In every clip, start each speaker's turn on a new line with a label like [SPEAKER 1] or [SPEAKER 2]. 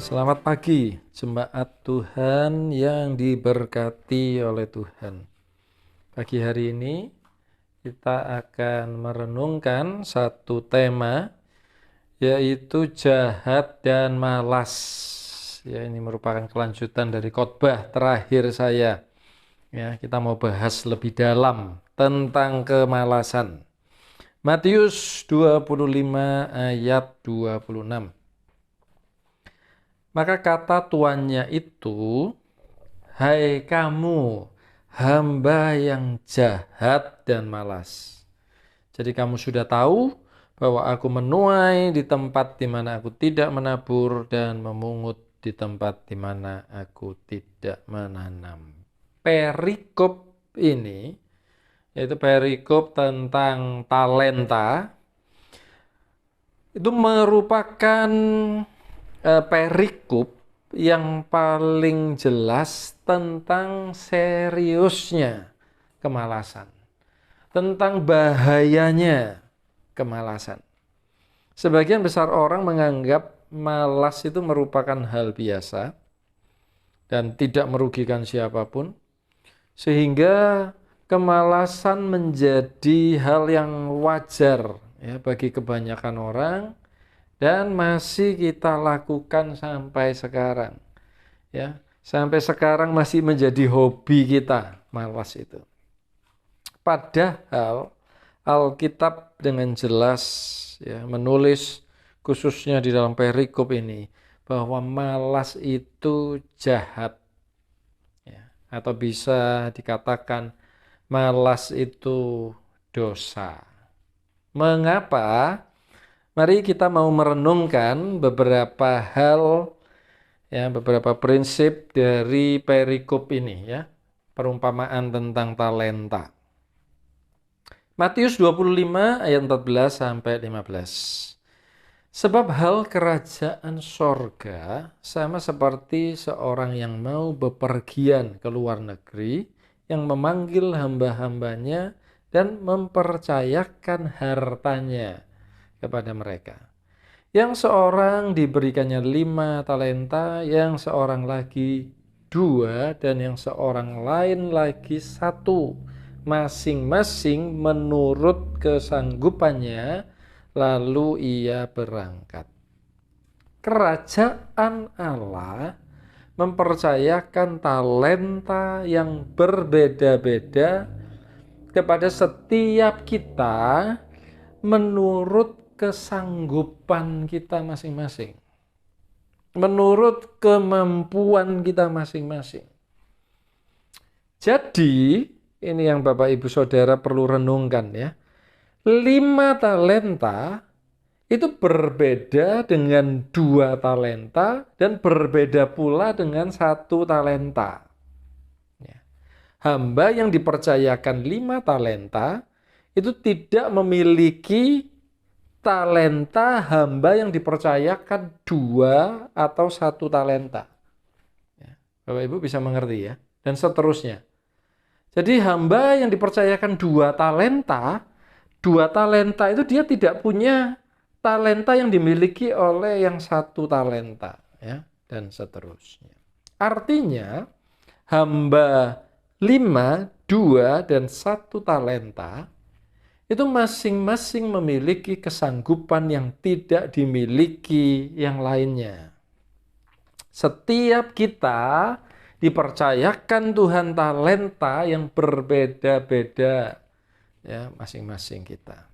[SPEAKER 1] Selamat pagi, jemaat Tuhan yang diberkati oleh Tuhan. Pagi hari ini kita akan merenungkan satu tema, yaitu jahat dan malas. Ya, ini merupakan kelanjutan dari khotbah terakhir saya. Ya, kita mau bahas lebih dalam tentang kemalasan. Matius 25 ayat 26. Maka kata tuannya itu, "Hai kamu, hamba yang jahat dan malas. Jadi kamu sudah tahu bahwa aku menuai di tempat di mana aku tidak menabur dan memungut di tempat di mana aku tidak menanam." Perikop ini, yaitu perikop tentang talenta, itu merupakan perikop yang paling jelas tentang seriusnya kemalasan, tentang bahayanya kemalasan. Sebagian besar orang menganggap malas itu merupakan hal biasa dan tidak merugikan siapapun, sehingga kemalasan menjadi hal yang wajar ya bagi kebanyakan orang. Dan masih kita lakukan sampai sekarang. Ya, sampai sekarang masih menjadi hobi kita, malas itu. Padahal Alkitab dengan jelas ya, menulis khususnya di dalam perikop ini bahwa malas itu jahat. Ya, atau bisa dikatakan malas itu dosa. Mengapa? Mari kita mau merenungkan beberapa hal, ya, beberapa prinsip dari perikop ini, ya, perumpamaan tentang talenta. Matius 25 ayat 14 sampai 15. Sebab hal kerajaan sorga sama seperti seorang yang mau bepergian ke luar negeri, yang memanggil hamba-hambanya dan mempercayakan hartanya kepada mereka. Yang seorang diberikannya 5 talenta, yang seorang lagi 2, dan yang seorang lain lagi 1, masing-masing menurut kesanggupannya, lalu ia berangkat. Kerajaan Allah mempercayakan talenta yang berbeda-beda kepada setiap kita menurut kesanggupan kita masing-masing, menurut kemampuan kita masing-masing. Jadi, ini yang Bapak Ibu Saudara perlu renungkan ya. 5 talenta itu berbeda dengan 2 talenta dan berbeda pula dengan 1 talenta. Ya. Hamba yang dipercayakan 5 talenta itu tidak memiliki talenta hamba yang dipercayakan 2 atau 1 talenta. Ya, Bapak Ibu bisa mengerti ya. Dan seterusnya. Jadi hamba yang dipercayakan 2 talenta, 2 talenta itu dia tidak punya talenta yang dimiliki oleh yang 1 talenta. Ya, dan seterusnya. Artinya hamba 5, 2, dan 1 talenta itu masing-masing memiliki kesanggupan yang tidak dimiliki yang lainnya. Setiap kita dipercayakan Tuhan talenta yang berbeda-beda, ya, masing-masing kita.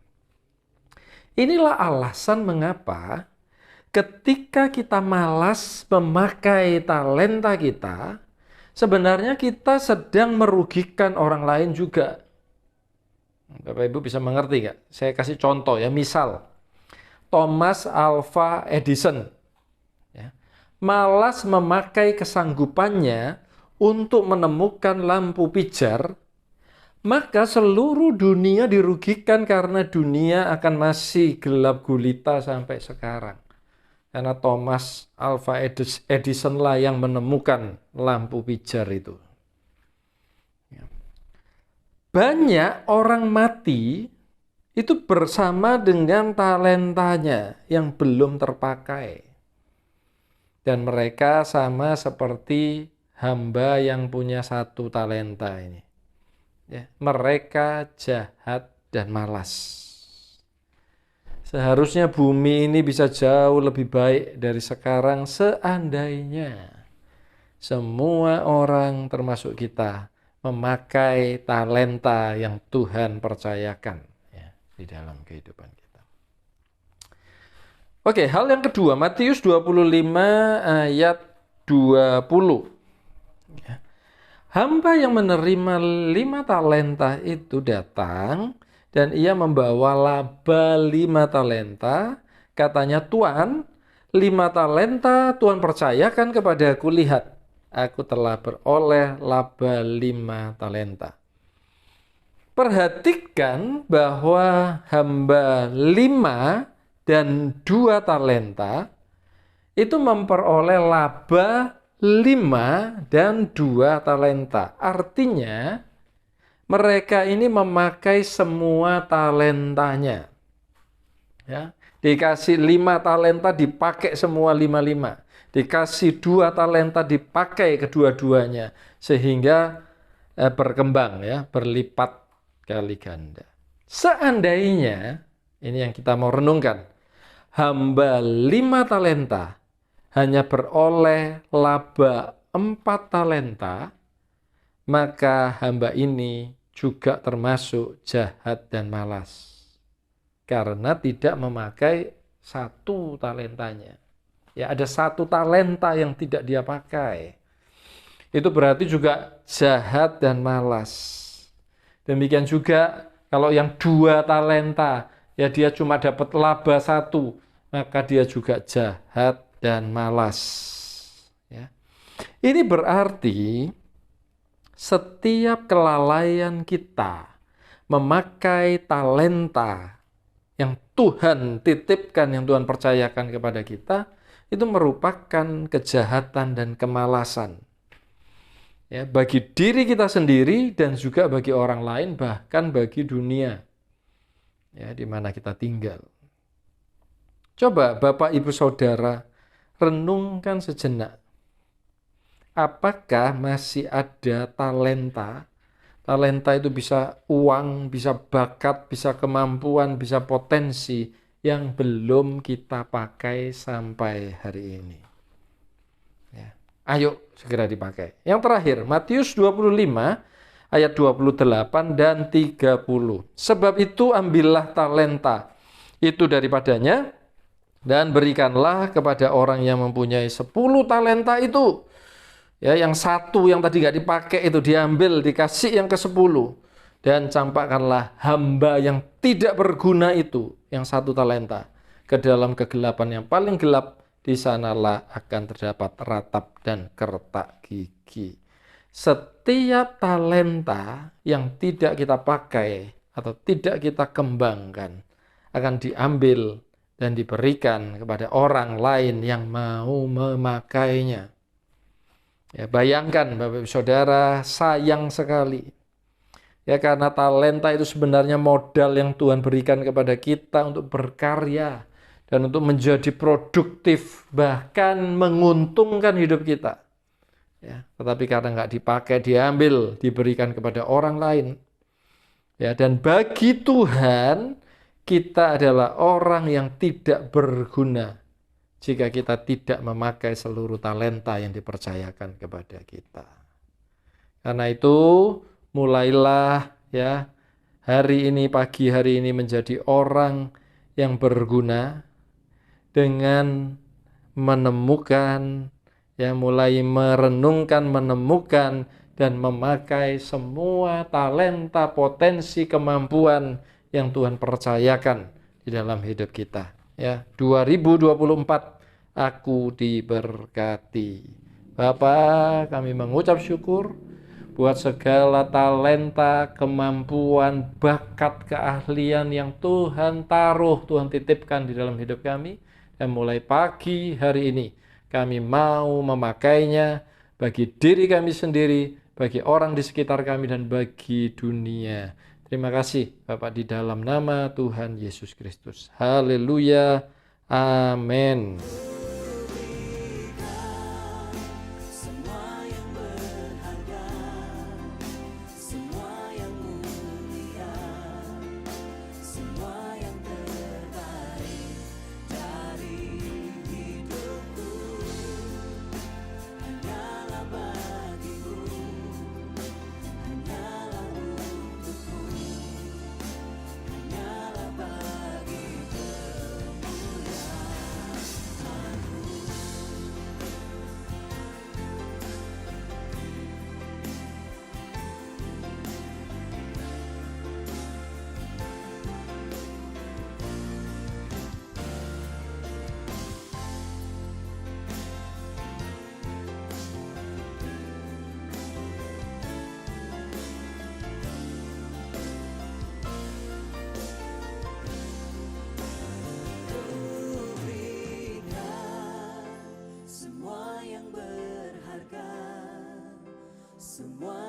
[SPEAKER 1] Inilah alasan mengapa ketika kita malas memakai talenta kita, sebenarnya kita sedang merugikan orang lain juga. Bapak Ibu bisa mengerti nggak? Saya kasih contoh ya, misal Thomas Alva Edison ya, malas memakai kesanggupannya untuk menemukan lampu pijar, maka seluruh dunia dirugikan karena dunia akan masih gelap gulita sampai sekarang. Karena Thomas Alva Edison lah yang menemukan lampu pijar itu. Banyak orang mati itu bersama dengan talentanya yang belum terpakai. Dan mereka sama seperti hamba yang punya 1 talenta ini. Ya, mereka jahat dan malas. Seharusnya bumi ini bisa jauh lebih baik dari sekarang seandainya semua orang termasuk kita memakai talenta yang Tuhan percayakan ya, di dalam kehidupan kita. Oke, hal yang kedua, Matius 25 ayat 20. Ya. Hamba yang menerima 5 talenta itu datang dan ia membawa laba 5 talenta. Katanya, Tuan, 5 talenta Tuhan percayakan kepadaku, lihat, aku telah beroleh laba 5 talenta. Perhatikan bahwa hamba 5 dan 2 talenta itu memperoleh laba 5 dan 2 talenta. Artinya mereka ini memakai semua talentanya. Ya, dikasih 5 talenta dipakai semua 5-5. Dikasih 2 talenta dipakai kedua-duanya sehingga berkembang ya, berlipat kali ganda. Seandainya ini yang kita mau renungkan, hamba 5 talenta hanya beroleh laba 4 talenta, maka hamba ini juga termasuk jahat dan malas. Karena tidak memakai 1 talentanya. Ya, ada 1 talenta yang tidak dia pakai. Itu berarti juga jahat dan malas. Demikian juga kalau yang 2 talenta, ya dia cuma dapat laba 1, maka dia juga jahat dan malas. Ya. Ini berarti setiap kelalaian kita memakai talenta yang Tuhan titipkan, yang Tuhan percayakan kepada kita, itu merupakan kejahatan dan kemalasan. Ya, bagi diri kita sendiri dan juga bagi orang lain, bahkan bagi dunia ya, di mana kita tinggal. Coba Bapak Ibu Saudara renungkan sejenak. Apakah masih ada talenta? Talenta itu bisa uang, bisa bakat, bisa kemampuan, bisa potensi yang belum kita pakai sampai hari ini. Ya. Ayo segera dipakai. Yang terakhir, Matius 25 ayat 28 dan 30. Sebab itu ambillah talenta itu daripadanya dan berikanlah kepada orang yang mempunyai 10 talenta itu. Ya, yang 1 yang tadi nggak dipakai itu diambil, dikasih yang ke-10. Dan campakkanlah hamba yang tidak berguna itu, yang 1 talenta, ke dalam kegelapan yang paling gelap. Di sanalah akan terdapat ratap dan kertak gigi. Setiap talenta yang tidak kita pakai atau tidak kita kembangkan akan diambil dan diberikan kepada orang lain yang mau memakainya. Ya, bayangkan Bapak Ibu Saudara, sayang sekali. Ya, karena talenta itu sebenarnya modal yang Tuhan berikan kepada kita untuk berkarya dan untuk menjadi produktif, bahkan menguntungkan hidup kita. Ya, tetapi karena nggak dipakai, diambil, diberikan kepada orang lain. Ya, dan bagi Tuhan, kita adalah orang yang tidak berguna jika kita tidak memakai seluruh talenta yang dipercayakan kepada kita. Karena itu, mulailah ya hari ini, pagi hari ini menjadi orang yang berguna dengan menemukan, ya mulai merenungkan, menemukan, dan memakai semua talenta, potensi, kemampuan yang Tuhan percayakan di dalam hidup kita. Ya, 2024 aku diberkati. Bapa, kami mengucap syukur buat segala talenta, kemampuan, bakat, keahlian yang Tuhan taruh, Tuhan titipkan di dalam hidup kami. Dan mulai pagi hari ini, kami mau memakainya bagi diri kami sendiri, bagi orang di sekitar kami, dan bagi dunia. Terima kasih Bapak di dalam nama Tuhan Yesus Kristus. Haleluya. Amin.
[SPEAKER 2] Semua